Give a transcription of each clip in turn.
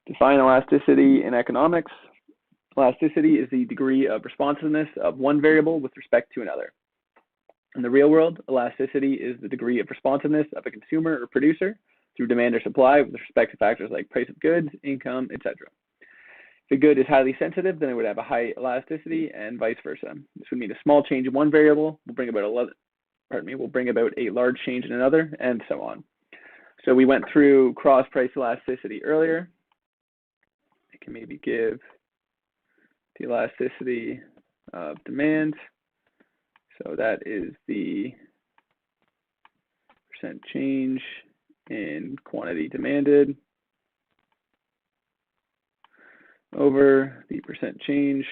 Define elasticity in economics. Elasticity is the degree of responsiveness of one variable with respect to another. In the real world, elasticity is the degree of responsiveness of a consumer or producer through demand or supply with respect to factors like price of goods, income, etc. If a good is highly sensitive, then it would have a high elasticity, and vice versa. This would mean a small change in one variable will bring about a large change in another, and so on. So we went through cross-price elasticity earlier. I can maybe give the elasticity of demand. So that is the percent change in quantity demanded over the percent change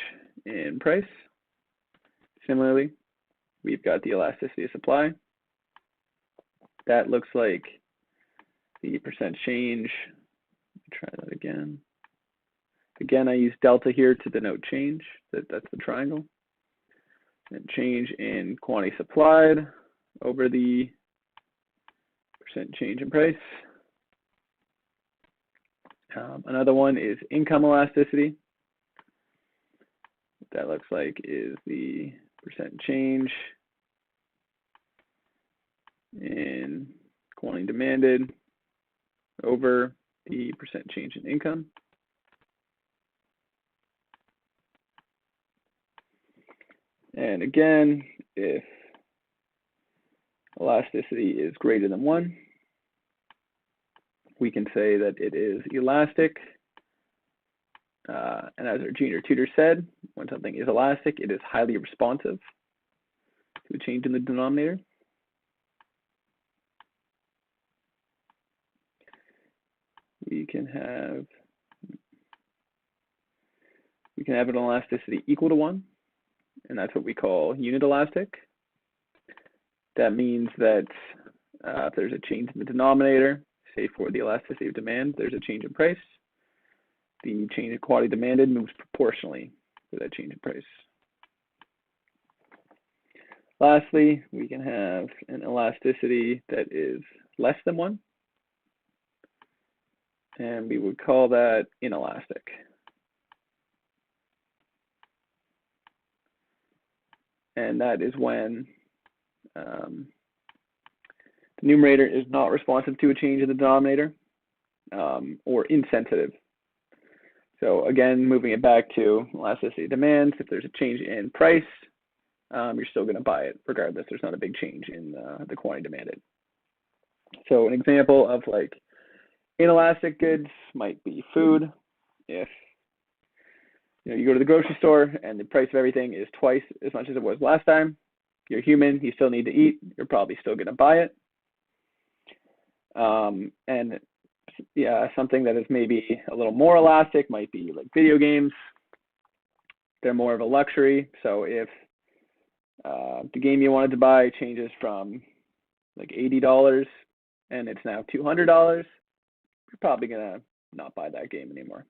in price. Similarly, we've got the elasticity of supply. That looks like the percent change. Try that again. Again, I use delta here to denote change. That's the triangle. And change in quantity supplied over the percent change in price. Another one is income elasticity. What that looks like is the percent change in quantity demanded over the percent change in income. And again, if elasticity is greater than 1, we can say that it is elastic. And as our junior tutor said, when something is elastic, it is highly responsive to a change in the denominator. We can have an elasticity equal to 1, and that's what we call unit elastic. That means that if there's a change in the denominator, say for the elasticity of demand, there's a change in price. The change in quantity demanded moves proportionally with that change in price. Lastly, we can have an elasticity that is less than 1, and we would call that inelastic. And that is when the numerator is not responsive to a change in the denominator or insensitive. So again, moving it back to elasticity of demand, if there's a change in price, you're still going to buy it regardless. There's not a big change in the quantity demanded. So an example of like inelastic goods might be food. If you go to the grocery store and the price of everything is twice as much as it was last time, you're human, you still need to eat, you're probably still going to buy it. And yeah, something that is maybe a little more elastic might be like video games. They're more of a luxury. So if the game you wanted to buy changes from like $80 and it's now $200, you're probably going to not buy that game anymore.